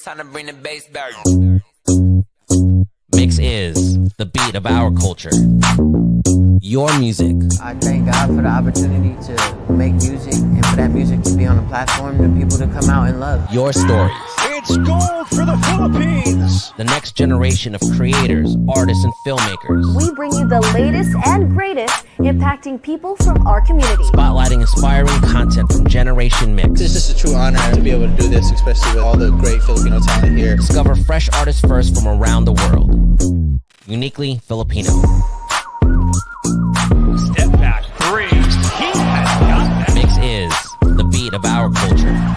time to bring the bass back. Mix is the beat of our culture. Your music. I thank God for the opportunity to make music and for that music to be on a platform for people to come out and love. Your stories. It's gold for the Philippines. The next generation of creators, artists, and filmmakers. We bring you the latest and greatest impacting people from our community. Spotlighting inspiring content from Generation Mix. It's just a true honor to be able to do this, especially with all the great Filipino talent here. Discover fresh artists first from around the world. Uniquely Filipino. Step back three. He has got that. Mix is the beat of our culture.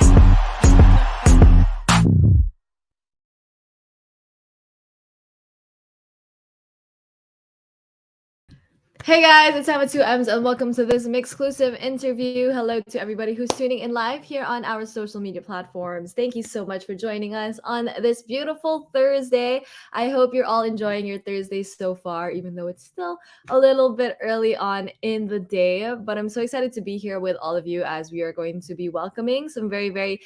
Hey guys, it's Emma 2Ms and welcome to this MYXclusive interview. Hello to everybody who's tuning in live here on our social media platforms. Thank you so much for joining us on this beautiful Thursday. I hope you're all enjoying your Thursday so far, even though it's still a little bit early on in the day. But I'm so excited to be here with all of you as we are going to be welcoming some very, very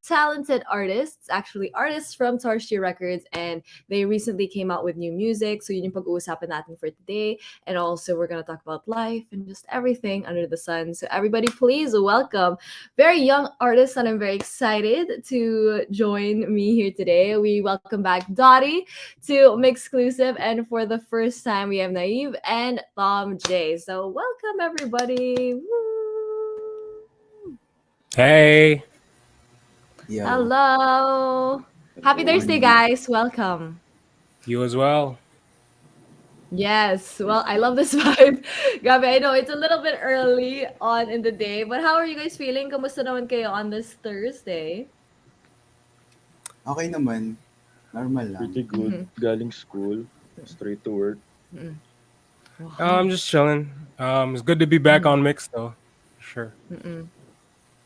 talented artists, actually artists from Thomjay Records, and they recently came out with new music. So yun yung pag-uusapan natin for today. And also we're gonna talk about life and just everything under the sun. So everybody, please welcome very young artists, and I'm very excited to join me here today. We welcome back Dotty to MYXclusive, and for the first time we have NAIV and Thomjay. So welcome everybody. Woo! Hey. Yo. Hello. Happy Thursday, guys. Welcome. You as well. Yes. Well, I love this vibe. Gabi, I know it's a little bit early on in the day, but how are you guys feeling? Kamusta naman kayo on this Thursday? Okay naman. Normal lang. Pretty good. Galing school, straight to work. I'm just chilling. It's good to be back on Mix though. Sure.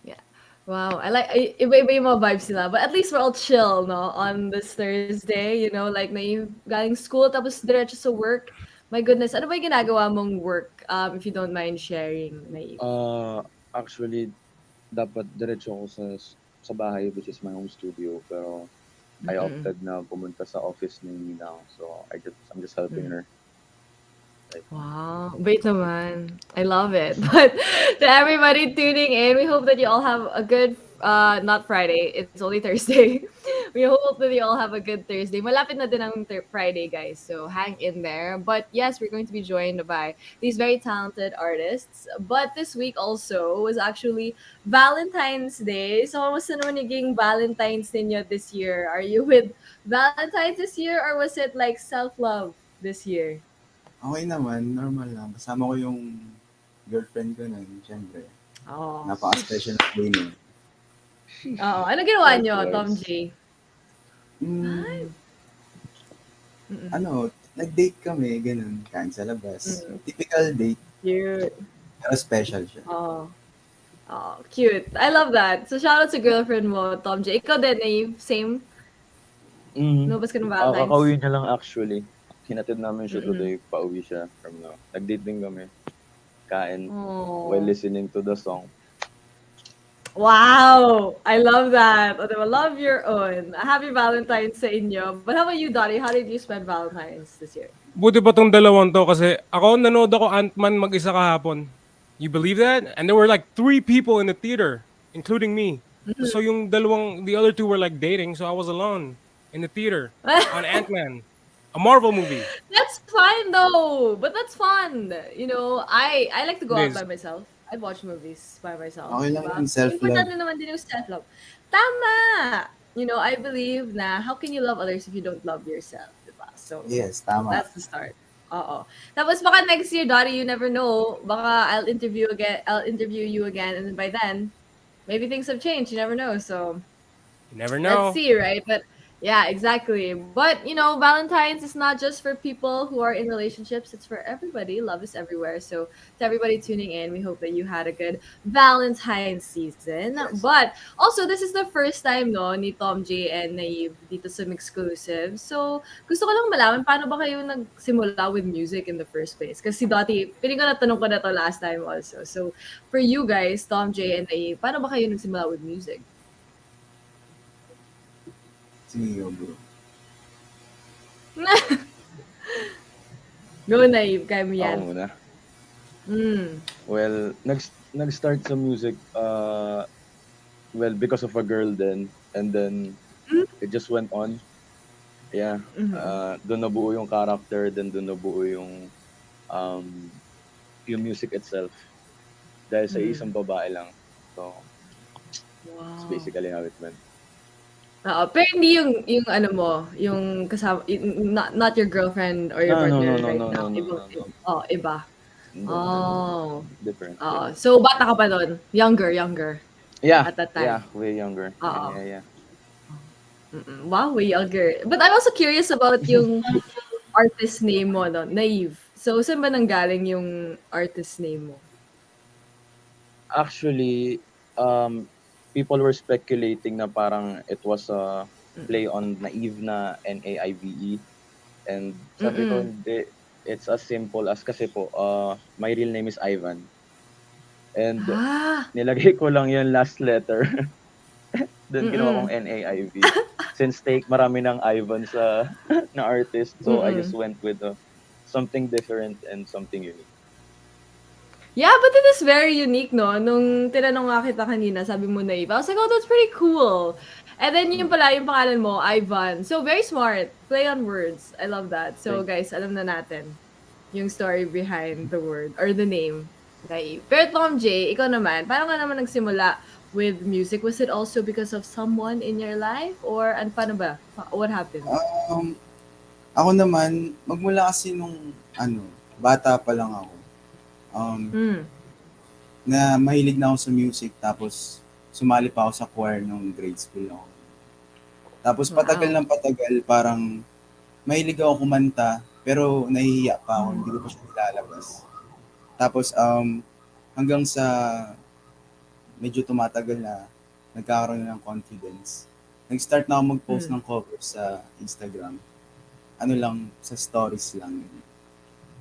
Yeah. Wow. I like iba-iba yung mga vibes nila. But at least we're all chill, no? On this Thursday, you know, like galing school tapos diretso sa work. My goodness, ano ba yung ginagawa mong work? If you don't mind sharing, Naive. Actually, dapat diretso ako sa bahay, which is my home studio. Pero I opted na pumunta sa office ni Nina. So I'm just helping her. Wow, wait naman. I love it. But to everybody tuning in, we hope that you all have a good, not Friday, it's only Thursday. We hope that you all have a good Thursday. Malapit na din ang Friday, guys. So hang in there. But yes, we're going to be joined by these very talented artists. But this week also was actually Valentine's Day. So kamusta naman naging Valentine's ninyo this year? Are you with Valentine's this year or was it like self-love this year? Okay naman, normal lang. Kasama ko yung girlfriend ko nun, syempre. Oh. Napaka-special na day niya. Oo. Ano ginawa nyo, Thomjay? Nag-date kami, ganun, kain sa labas. Typical date. Cute. Pero special siya. Oh, cute. I love that. So shout out to girlfriend mo, Thomjay. Ikaw din, Naive, same? Nobas ka ng Valentine's? Kakauwi niya lang actually. Hinatid namin siya today, pauwi siya from nag-date din kami. Kain while listening to the song. Wow! I love that. O, diba? Love your own. Happy Valentine's sa inyo. But how about you, Dotty? How did you spend Valentine's this year? Buti pa tong dalawang to kasi nanood ako Ant-Man mag-isa kahapon. You believe that? And there were like 3 people in the theater, including me. So yung the other 2 were like dating, so I was alone in the theater on Ant-Man. A Marvel movie. That's fine though. But that's fun. You know, I like to go out by myself. I watch movies by myself. Okay lang yung self-love. Importante naman din yung self-love. Tama! You know, I believe na how can you love others if you don't love yourself? Diba? So, yes, tama. That's the start. Oo. Tapos baka next year, Dotty, you never know. Baka I'll interview you again, and by then, maybe things have changed. You never know. So, you never know. Let's see, right? But yeah, exactly. But, you know, Valentine's is not just for people who are in relationships. It's for everybody. Love is everywhere. So to everybody tuning in, we hope that you had a good Valentine's season. Yes. But also, this is the first time, no, ni Thomjay and NAIV dito sa MYXclusive. So, gusto ko lang malaman, paano ba kayo nagsimula with music in the first place? Kasi si Dotty, piling ko natanong ko na to last time also. So, for you guys, Thomjay and NAIV, paano ba kayo nagsimula with music? Sige, bro. Go, Naive. Kaya mo Ako yan. muna. Mm. Well, nag-start sa music, well, because of a girl then, and then it just went on. Yeah. Doon nabuo yung character, then doon nabuo um, yung music itself. Dahil sa isang babae lang. So, it's Wow. basically how it went. Pero hindi yung ano mo, yung kasama, not your girlfriend or your No, partner no, right no, now. no, no, Ibang, no, no. iba. No. Oh. Different. So, bata ka pa doon. Younger. Yeah. At that time. Yeah, way younger. Oo. Yeah. Wow, way younger. But I'm also curious about yung artist name mo, no? Naive. So, saan ba nanggaling yung artist name mo? Actually, people were speculating na parang it was a play on NAIV na NAIVE. And sabi ko, hindi. It's as simple as kasi po, my real name is Ivan. And nilagay ko lang yung last letter. Then ginawa kong NAIV. Since marami ng Ivan na artist, so I just went with something different and something unique. Yeah, but it is very unique, no? Nung tinanong nga kita kanina, sabi mo Naive. I was like, oh, that's pretty cool. And then yung pala, yung pangalan mo, Ivan. So, very smart. Play on words. I love that. So, guys, alam na natin yung story behind the word or the name. Naive. Pero Thomjay, ikaw naman, paano ka naman nagsimula with music? Was it also because of someone in your life? Or paano ba? What happened? Ako naman, magmula kasi nung bata pa lang ako. Na mahilig na ako sa music, tapos sumali pa ako sa choir nung grade school ako. Tapos patagal ng patagal, parang mahilig ako kumanta, pero nahihiya pa ako, hindi ko pa siya nilalabas. Tapos hanggang sa medyo tumatagal na, nagkakaroon na ng confidence. Nag-start na ako mag-post ng covers sa Instagram. Sa stories lang.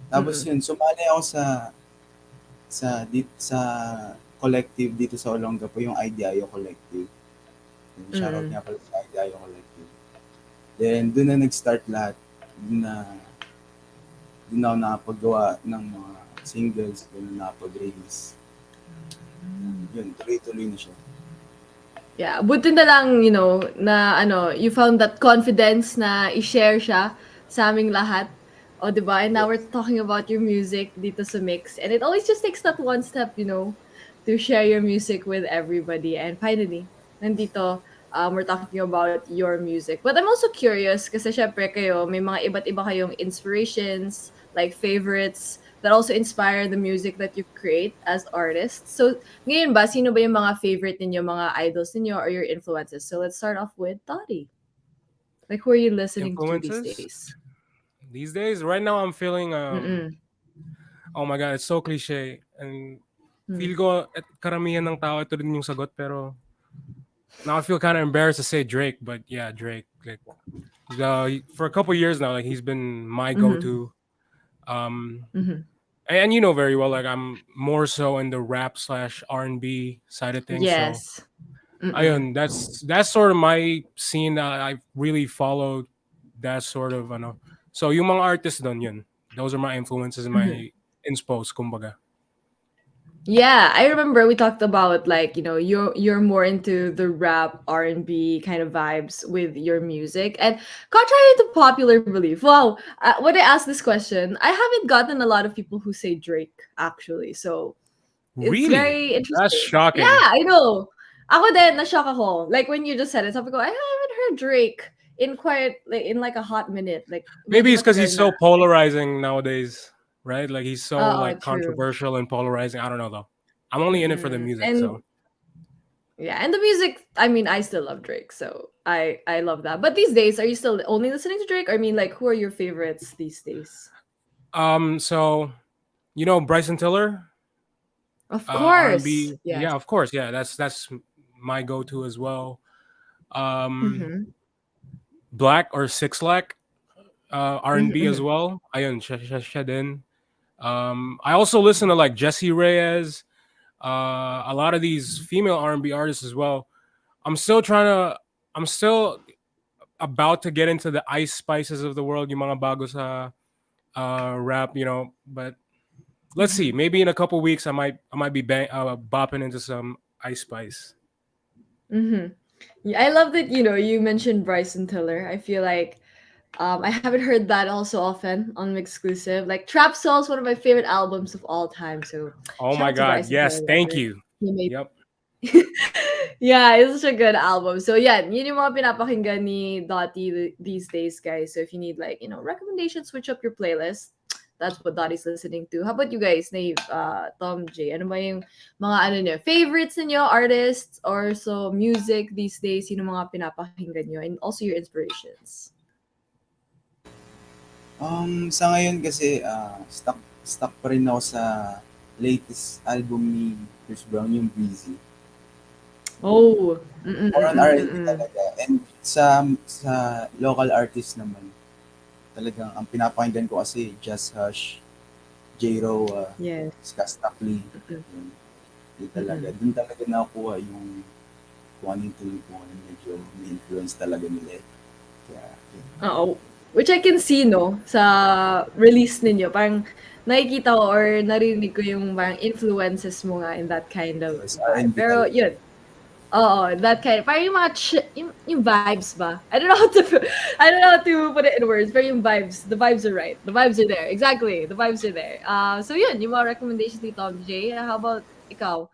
Tapos yun, sumali ako sa collective dito sa Olongapo, yung Ideayo Collective. Shoutout nga pala sa Ideayo Collective. Then, doon na nag-start lahat. Doon na ako nakapagawa ng mga singles, doon na nakapag-release. Yun, tuloy-tuloy na siya. Yeah, buti na lang, na you found that confidence na i-share siya sa aming lahat. O, diba? And now we're talking about your music dito sa Mix. And it always just takes that one step, to share your music with everybody. And finally, nandito, we're talking about your music. But I'm also curious, kasi syempre kayo, may mga iba't iba kayong inspirations, like favorites, that also inspire the music that you create as artists. So, ngayon ba, sino ba yung mga favorite ninyo, mga idols ninyo, or your influences? So, let's start off with Dotty. Like, who are you listening to these days? These days, right now, I'm feeling, oh my God, it's so cliche. And feel ko, karamihan ng tao, ito rin yung sagot, pero now I feel kind of embarrassed to say Drake, but yeah, Drake. Like, for a couple years now, like, he's been my go-to. And you know very well, like, I'm more so in the rap / R&B side of things. Yes. So, ayun, that's sort of my scene that I really followed. That sort of, So, yung mga artists doon, yun. Those are my influences and my inspos, kumbaga. Yeah, I remember we talked about, like, you're more into the rap R&B kind of vibes with your music. And contrary to popular belief, wow, when I asked this question, I haven't gotten a lot of people who say Drake, actually. So it's Really? very interesting. That's shocking. Yeah, I know. Ako din, na-shock ako. Like, when you just said it, sabi ko, I haven't heard Drake in like a hot minute. Like, maybe it's because matagal he's so na. polarizing nowadays, right? Like, he's so True. controversial and polarizing. I don't know though. I'm only in it for the music. And So yeah, and the music, I mean, I still love Drake, so I love that. But these days, are you still only listening to Drake? I mean, like, who are your favorites these days? So Bryson Tiller? Of course. R&B. Yes. Yeah, of course. Yeah, that's my go-to as well. Black or Six Lack, R&B as well. Ayun, siya din. I also listen to like Jessie Reyes, a lot of these female R&B artists as well. I'm still about to get into the Ice Spices of the world, yung mga bago sa rap, but let's see. Maybe in a couple weeks I might be bopping into some Ice Spice. Yeah, I love that you mentioned Bryson Tiller. I feel like I haven't heard that also often on MYXclusive. Like Trap Soul is one of my favorite albums of all time. So Oh shout my out to God. Bryson Yes. Tiller. Thank you. He made Yep. yeah, it's such a good album. So yeah, yun yung mga pinapakinggan ni Dotty these days, guys. So if you need like, recommendations, switch up your playlist. That's what Dotty's listening to. How about you guys, Naive, Thomjay? Ano ba yung mga favorites ninyo, artists, or so music these days? Sino mga pinapakinggan nyo? And also your inspirations. Sa ngayon kasi stuck pa rin ako sa latest album ni Chris Brown, yung Breezy. Oh. More on R&B talaga. And sa local artist naman, talagang ang pinapakinggan ko kasi Just Hush, J-Ro, Yes. Ska Stockley. Yun talaga. Doon talaga nakuha yung kung anong tuloy ko, medyo may influence talaga nila. Kaya, Oo. Which I can see, no, sa release ninyo. Parang nakikita ko or narinig ko yung parang influences mo nga in that kind of Yes, vibe. R&B Pero talaga. yun. Oo, that kind. Parang yung mga yung vibes ba? I don't know how to put it in words. Pero yung vibes, the vibes are right. The vibes are there. Exactly. The vibes are there. So yun, yung mga recommendations ni Thomjay. How about ikaw?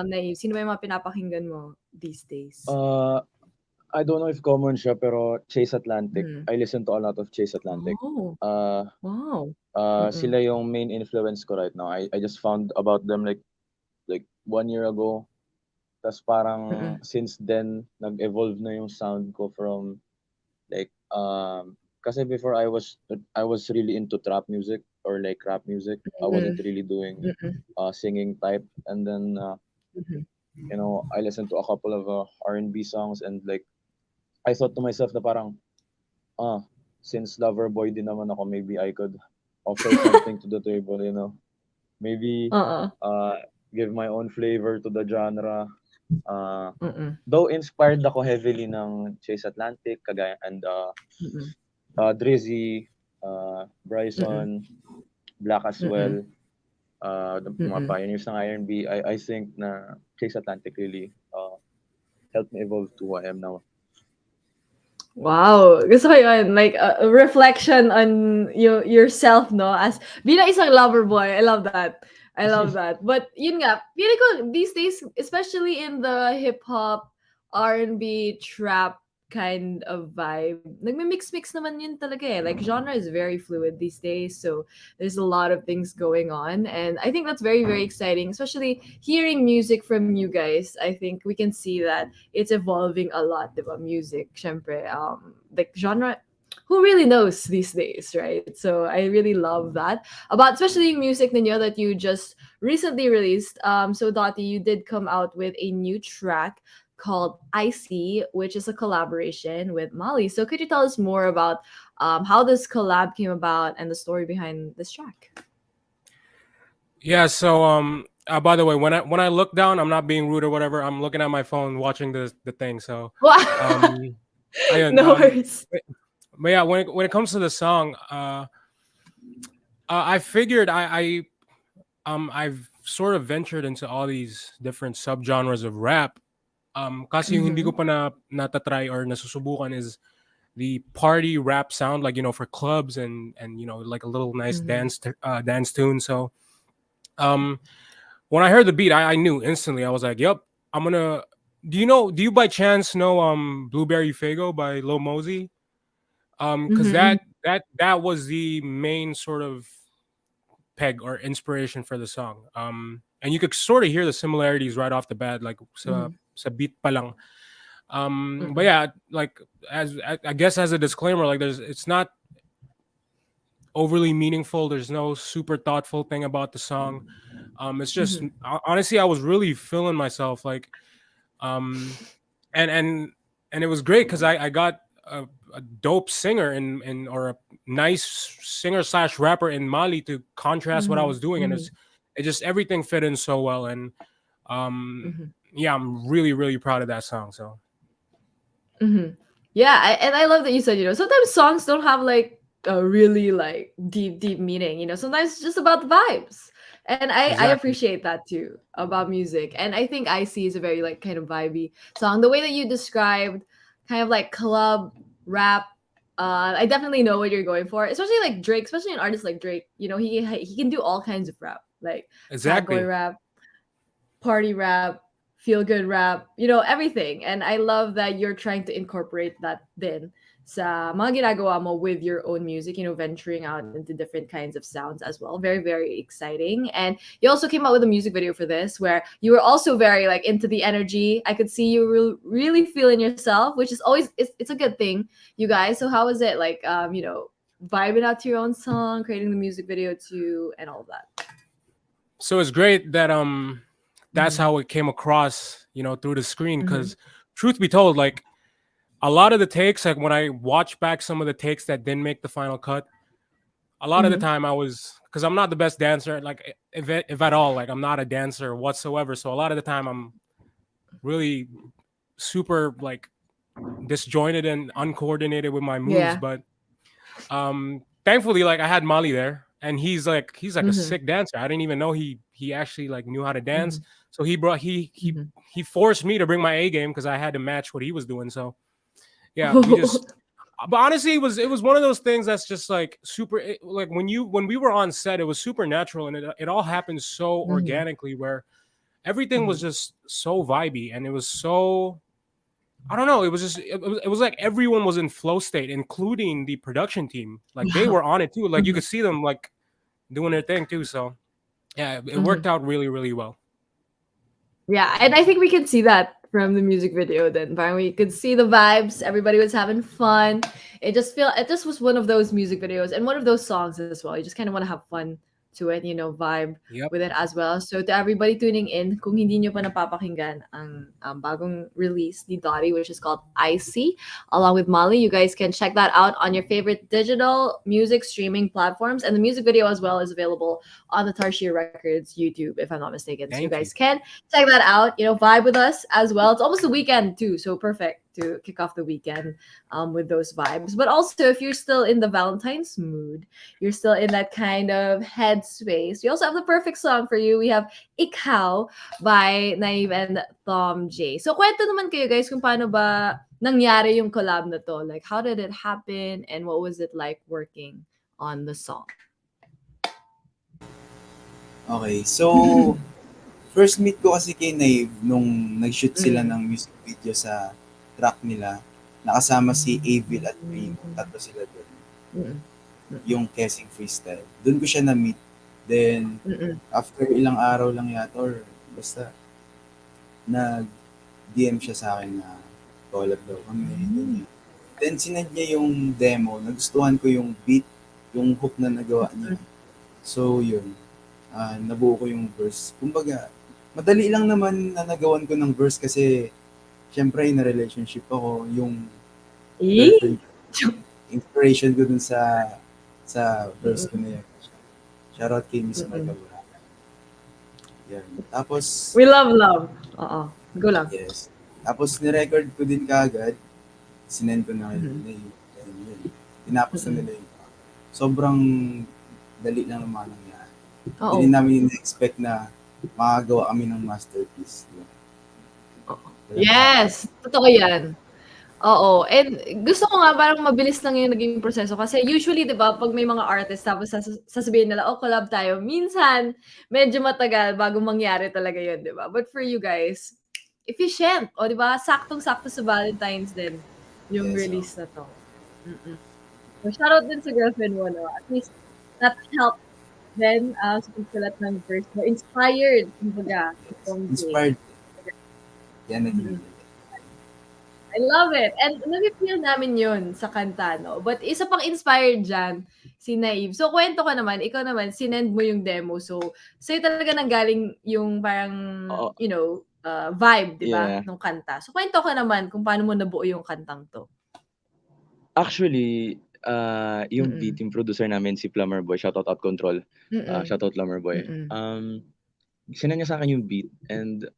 Naive, sino ba yung mga pinapakinggan mo these days? I don't know if common siya, pero Chase Atlantic. Mhm. I listen to a lot of Chase Atlantic. Oh, wow. Sila yung main influence ko right now. I just found about them like 1 year ago. Tas parang since then nag-evolve na yung sound ko from like kasi before I was really into trap music or like rap music. I wasn't really doing singing type, and then I listened to a couple of R&B songs, and like I thought to myself na parang since lover boy din naman ako, maybe I could offer something to the table, maybe give my own flavor to the genre. Though inspired ako heavily ng Chase Atlantic, kagaya and Drizzy, Bryson, Black as well, the mga pioneers ng R&B. I think na Chase Atlantic really helped me evolve to who I am now. Wow, gusto ko yun. Like, a reflection on yourself, no? As bilang isang lover boy. I love that. But yun nga, feeling ko these days, especially in the hip-hop, R&B, trap kind of vibe, nagmi-mix naman yun talaga eh. Like, genre is very fluid these days, so there's a lot of things going on. And I think that's very, very exciting, especially hearing music from you guys. I think we can see that it's evolving a lot, diba? Music, syempre, like genre, who really knows these days, right? So I really love that about especially music ninyo that you just recently released. So Dotty, you did come out with a new track called Icy, which is a collaboration with Molly. So could you tell us more about how this collab came about and the story behind this track? Yeah. So by the way, when I look down, I'm not being rude or whatever. I'm looking at my phone, watching the thing. So ayun, No worries. But yeah, when it comes to the song, I figured I've sort of ventured into all these different subgenres of rap. Kasi yung hindi ko pa natatry or nasusubukan is the party rap sound, like for clubs and like a little nice dance tune. So when I heard the beat, I knew instantly. I was like, "Yep, I'm gonna." Do you by chance know Blueberry Fago by Lil Mosey? Because that was the main sort of peg or inspiration for the song. And you could sort of hear the similarities right off the bat, like sa beat pa lang. But yeah, like as I guess as a disclaimer, like it's not overly meaningful. There's no super thoughtful thing about the song. It's just honestly, I was really feeling myself, like, and it was great because I got a dope singer or a nice singer / rapper in Mali to contrast what I was doing, and it just everything fit in so well, and yeah, I'm really, really proud of that song. So Yeah, and I love that you said, sometimes songs don't have like a really like deep meaning. Sometimes it's just about the vibes. And I Exactly. appreciate that too about music. And I think Icy is a very like kind of vibey song. The way that you described kind of like club rap, I definitely know what you're going for. Especially like Drake, especially an artist like Drake. He can do all kinds of rap, like sad boy Exactly. rap, party rap, feel good rap, everything. And I love that you're trying to incorporate that then sa mga ginagawa mo with your own music, venturing out into different kinds of sounds as well. Very, very exciting. And you also came out with a music video for this where you were also very like into the energy. I could see you really feeling yourself, which is always, it's a good thing, you guys. So how was it like, vibing out to your own song, creating the music video too, and all of that? So it's great that that's Mhm. how it came across, through the screen. Mhm. Because truth be told, like a lot of the takes, like when I watch back some of the takes that didn't make the final cut, a lot of the Mhm. time I was, because I'm not the best dancer, like if at all, like I'm not a dancer whatsoever. So a lot of the time I'm really super like disjointed and uncoordinated with my moves. Yeah. But thankfully, like I had Molly there, and he's like a Mhm. sick dancer. I didn't even know he actually like knew how to dance. Mhm. So he brought Mhm. he forced me to bring my A game because I had to match what he was doing. So yeah, we just. But honestly, it was one of those things that's just like super. Like when we were on set, it was super natural, and it all happened so Mhm. organically where everything was Mhm. just so vibey, and it was so. I don't know. It was just it was like everyone was in flow state, including the production team. Like they Wow. were on it too. Like you Mhm. could see them like doing their thing too. So yeah, it Mhm. worked out really really well. Yeah, and I think we can see that from the music video then. Parang we could see the vibes. Everybody was having fun. It just was one of those music videos and one of those songs as well. You just kind of want to have fun to it, vibe Yep. with it as well. So to everybody tuning in, kung hindi nyo pa napapakinggan ang bagong release ni Dotty, which is called Icy, along with Molly, you guys can check that out on your favorite digital music streaming platforms. And the music video as well is available on the Tarshir Records YouTube, if I'm not mistaken. So you Thank you. guys can check that out. Vibe with us as well. It's almost the weekend too, so perfect to kick off the weekend with those vibes. But also, if you're still in the Valentine's mood, you're still in that kind of headspace. We also have the perfect song for you. We have Ikaw by NAIV and Thomjay. So kwento naman kayo guys kung paano ba nangyari yung collab na to. Like how did it happen and what was it like working on the song? Okay, so first meet ko kasi kay Naive nung nag-shoot sila ng music video sa track nila. Nakasama si Avil at Primo. Tatlo sila doon. Mm-mm. Yung Kessing Freestyle. Doon ko siya na-meet. Then, Mm-mm. after ilang araw lang yata or basta, nag-DM siya sa akin na collab daw kami. Ganyan. Then, sinend niya yung demo. Nagustuhan ko yung beat, yung hook na nagawa niya. So, yun. Nabuo ko yung verse. Kumbaga, madali lang naman na nagawan ko ng verse kasi syempre in a relationship ako, yung girlfriend, inspiration ko dun sa verse ko na yun. Shoutout kay Miss Marta Buraca. Yan. Tapos, We love love. Go lang. yes. Tapos nirecord ko din kaagad. Sinend ko na kay yun. Tinapos na nila yun. Sobrang dali lang naman nangyari. Hindi namin na-expect na makagawa kami ng masterpiece. Diba? Yes, totoo yan. Oo, and gusto ko nga parang mabilis lang yung naging proseso kasi usually 'di ba pag may mga artist tapos sasabihin nila, "Oh, collab tayo." Minsan medyo matagal bago mangyari talaga 'yun, 'di ba? But for you guys, efficient. O 'di ba? Saktong-sakto sa Valentine's din yung Yes, release na 'to. Mm. So shoutout din sa girlfriend mo, no? At least that helped then sa pagsulat ng verse mo. Inspired, kumbaga. inspired. Yan naging. I love it. And nafe-feel namin yun sa kanta, no? But isa pang inspired dyan, si Naive. So, kwento ka naman, ikaw naman, sinend mo yung demo. So, sa'yo talaga nanggaling yung parang, Oo. vibe, di ba? Yeah. Nung kanta. So, kwento ka naman kung paano mo nabuo yung kantang to. Actually, yung Mm-mm. beat, yung producer namin si Plumber Boy, shoutout Out Control. Mm-mm. Shoutout Plumber Boy. Mm-mm. Sinend niya sa akin yung beat and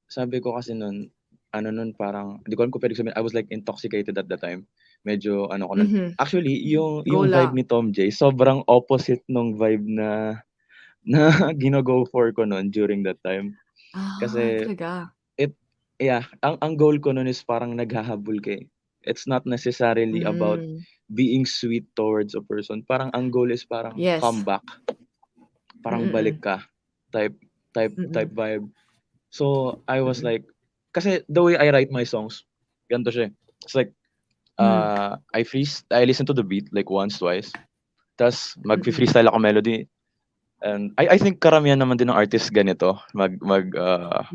sabi ko kasi nun, ano nun parang hindi ko alam kung pwede sabihin, I was like intoxicated at the time. Medyo ano ko nun. Actually, Go yung vibe lang. ni Thomjay, sobrang opposite nung vibe na gino-go for ko nun during that time. Ah, Kasi talaga. it yeah, ang goal ko nun is parang naghahabol ka eh. It's not necessarily about Mm. being sweet towards a person. Parang ang goal is parang Yes. comeback, parang balik Mm-mm. ka type type Mm-mm. vibe. So I was Mm-mm. like, kasi the way I write my songs, ganito siya. It's like Mm. I listen to the beat like once, twice. Tas Mm-mm. mag-freestyle ako melody. And I think karamihan naman din ng artist ganito, Mm.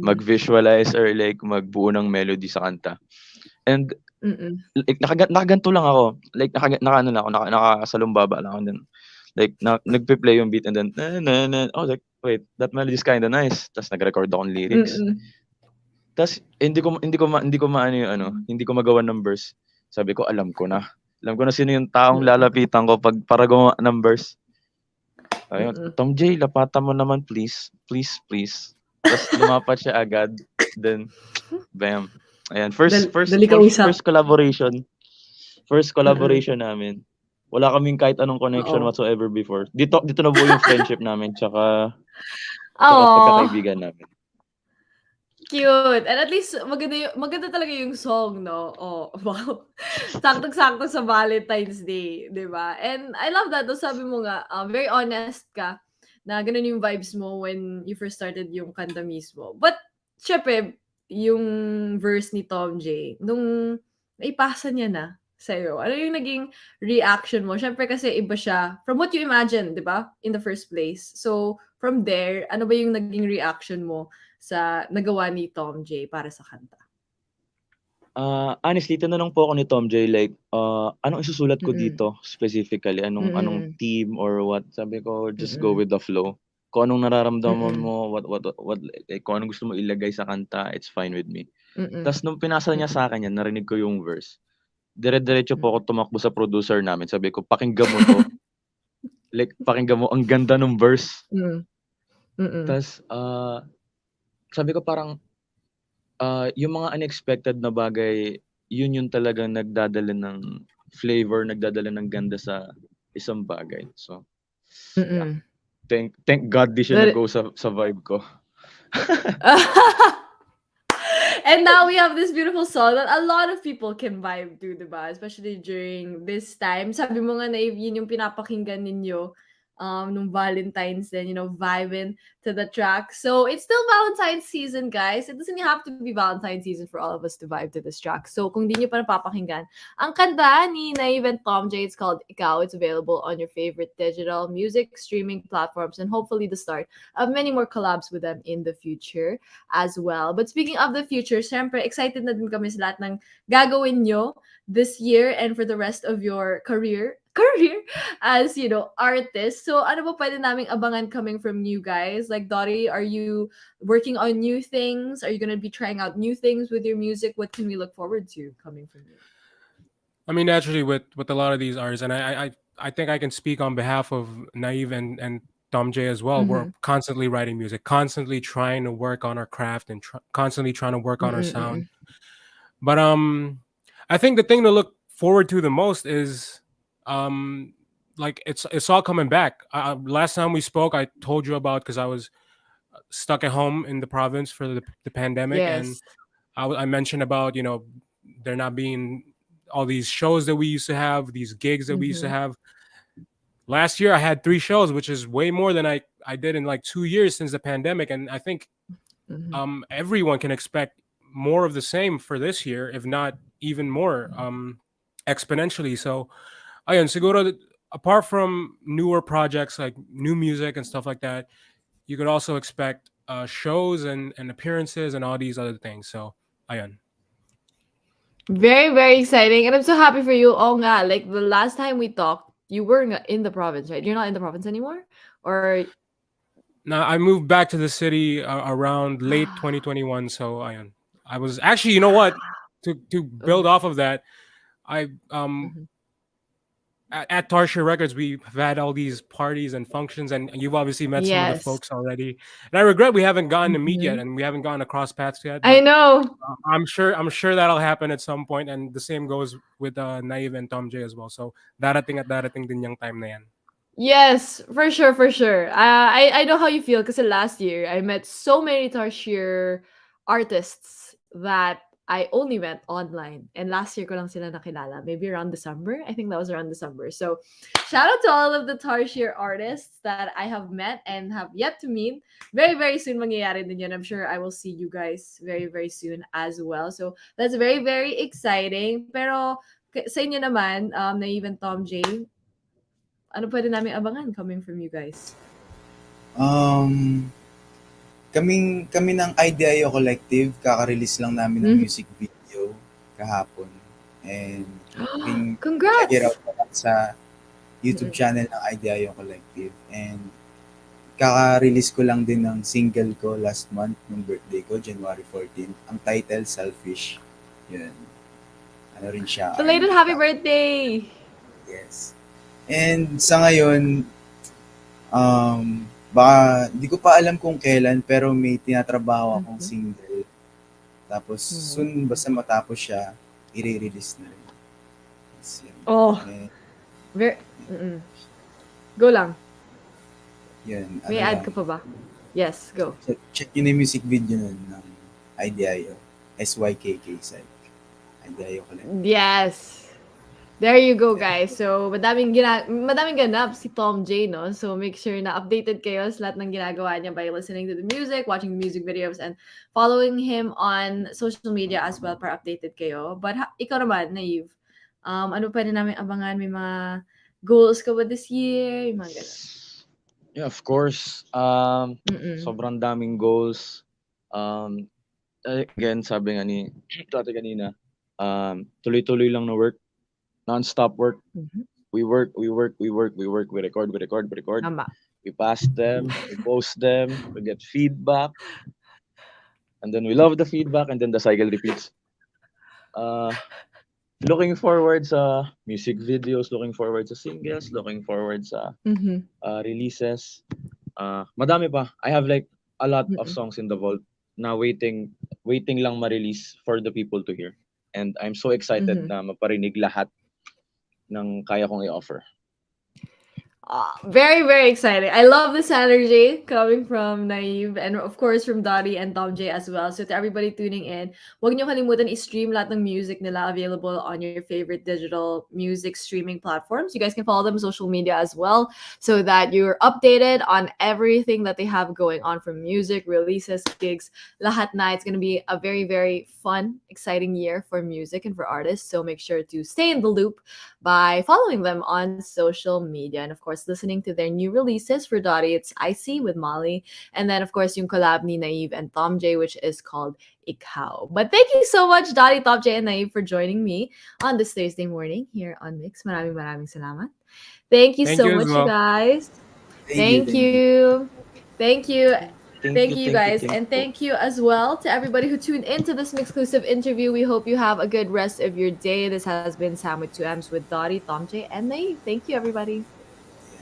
mag-visualize or like magbuo ng melody sa kanta. And Mm-mm. like nakaganto lang ako. Like naka ano lang ako, nakasalumbaba lang ako din. Like nagpe-play yung beat and then I was like, wait, that melody is kinda nice. Tas nag-record ako ng lyrics. Mm-mm. Tas hindi ko maano yung ano, hindi ko magawa ng verse. Sabi ko, alam ko na. Alam ko na sino yung taong Mm-mm. lalapitan ko pag para gumawa ng verse. Ayun, Mm-mm. Thomjay, lapatan mo naman please. Please, please. Tapos lumapat siya agad. Then, bam. Ayan, Dali ka usap. first collaboration. First Mm-mm. collaboration namin. Wala kaming kahit anong connection Oo. whatsoever before. Dito nabuo yung friendship namin tsaka Oh, pagkakaibigan namin. cute. And at least maganda talaga yung song, no? Oh, wow. Saktong-sakto sa Valentine's Day, 'di ba? And I love that. No, sabi mo nga, very honest ka na ganun yung vibes mo when you first started yung kanta mismo. But syempre, yung verse ni Tom J, nung naipasa niya na sa'yo, ano yung naging reaction mo? Syempre kasi iba siya from what you imagine, 'di ba? In the first place. So, from there, ano ba yung naging reaction mo sa nagawa ni Tom J para sa kanta? Honestly, tinanong po ako ni Thomjay like, anong isusulat ko Mm. dito specifically? Anong Mm. theme or what? Sabi ko, just go Mm. with the flow. Kung anong nararamdaman Mm. mo, what like, kung anong gusto mo ilagay sa kanta, it's fine with me. Mm. Tas nung pinasa niya Mm. sa'kin yan, narinig ko yung verse. Dire-diretso po Mm. ako tumakbo sa producer namin. Sabi ko, "Pakinggan mo 'to." Like, pakinggan mo, ang ganda nung verse. Mm. Mm. Tas, sabi ko parang, yung mga unexpected na bagay, yun yung talagang nagdadala ng flavor, nagdadala ng ganda sa isang bagay. So, yeah. Mm. Thank God di siya That nag-go sa vibe ko. And now we have this beautiful song that a lot of people can vibe to, diba? Especially during this time. Sabi mo nga na yun yung pinapakinggan ninyo nung Valentine's then, vibing to the track. So it's still Valentine's season, guys. It doesn't have to be Valentine's season for all of us to vibe to this track. So kung di nyo pa napapakinggan, ang kanta ni NAIV and Thomjay, it's called Ikaw. It's available on your favorite digital music streaming platforms and hopefully the start of many more collabs with them in the future as well. But speaking of the future, syempre excited na din kami sa lahat ng gagawin nyo this year and for the rest of your career as artist. So ano ba pwede naming abangan coming from you guys? Like Dotty, are you working on new things? Are you going to be trying out new things with your music? What can we look forward to coming from you? I mean, naturally, with a lot of these artists, and I think I can speak on behalf of Naive and Thomjay as well. We're constantly writing music, constantly trying to work on our craft, and constantly trying to work on our sound. But I think the thing to look forward to the most is like it's all coming back. Last time we spoke, I told you about because I was stuck at home in the province for the pandemic, and Yes. I mentioned about there not being all these shows that we used to have, these gigs that we used to have. Last year I had 3 shows, which is way more than I did in like 2 years since the pandemic, and I think everyone can expect more of the same for this year, if not even more exponentially. So ayun, siguro apart from newer projects like new music and stuff like that, you could also expect shows and appearances and all these other things. So ayun. Very, very exciting. And I'm so happy for you. Oh, nga, like the last time we talked, you were in the province, right? You're not in the province anymore? Or Now I moved back to the city around late 2021. So ayun. I was actually, you know what? To build off of that, I at Tarsha Records, we've had all these parties and functions, and you've obviously met some of the Yes. folks already. And I regret we haven't gotten to meet yet, Mhm. and we haven't gotten across paths yet. I But know. I'm sure that'll happen at some point, and the same goes with NAIV and Thomjay as well. So darating din yung time na yan. Yes, for sure, for sure. I know how you feel because last year I met so many Tarsier artists that I only met online. And last year ko lang sila nakilala. Maybe around December. I think that was around December. So shout out to all of the Tarsier artists that I have met and have yet to meet. Very, very soon mangyayari din yun. I'm sure I will see you guys very, very soon as well. So that's very, very exciting. Pero sa inyo naman, na even Tom J, ano pwede namin abangan coming from you guys? Kami ng IDIO Collective, kaka-release lang namin ng music video kahapon. And Congrats! check it out sa YouTube channel ng IDIO Collective. And kaka-release ko lang din ng single ko last month ng birthday ko, January 14th. Ang title, Selfish. Yun. Ano rin siya. Belated happy birthday! Yes. And sa ngayon, baka di ko pa alam kung kailan, pero may tinatrabaho akong single. Tapos soon, basta matapos siya, i-release na rin. Oh. Go lang. Yun. May add ka pa ba? Yes, go. Check yun yung music video nun ng IDIO. SYKK site. IDIO ko lang. Yes. There you go, guys. So, madaming ganap si Tom J, no? So, make sure na updated kayo sa lahat ng ginagawa niya by listening to the music, watching the music videos, and following him on social media as well para updated kayo. But ikaw naman, NAIV, ano pwede namin abangan? May mga goals ka ba this year? Yung mga ganun. Yeah, of course. Sobrang daming goals. Again, sabi nga ni Dotty kanina, tuloy-tuloy lang na work. Non-stop work. We work, we record. Tama. We pass them, we post them, we get feedback. And then we love the feedback, and then the cycle repeats. Looking forward sa music videos, looking forward sa singles, looking forward sa releases. Madami pa. I have like a lot of songs in the vault na waiting lang ma-release for the people to hear. And I'm so excited na maparinig lahat ng kaya kong i-offer. Very, very exciting. I love this energy coming from NAIV and of course from Dotty and Thomjay as well. So to everybody tuning in, huwag niyo kalimutan i-stream lahat ng music nila available on your favorite digital music streaming platforms. You guys can follow them on social media as well so that you're updated on everything that they have going on from music, releases, gigs, lahat na. It's going to be a very, very fun, exciting year for music and for artists. So make sure to stay in the loop by following them on social media. And of course, listening to their new releases. For Dotty, it's Icy with Molly. And then, of course, yung collab ni NAIV and Thomjay, which is called Ikaw. But thank you so much, Dotty, Thomjay, and NAIV for joining me on this Thursday morning here on Mix. Maraming salamat. Thank you so much, you guys. Thank you. Thank you, guys. And thank you as well to everybody who tuned into this MYXclusive interview. We hope you have a good rest of your day. This has been Sam with 2M's with Dotty, Thomjay, and NAIV. Thank you, everybody.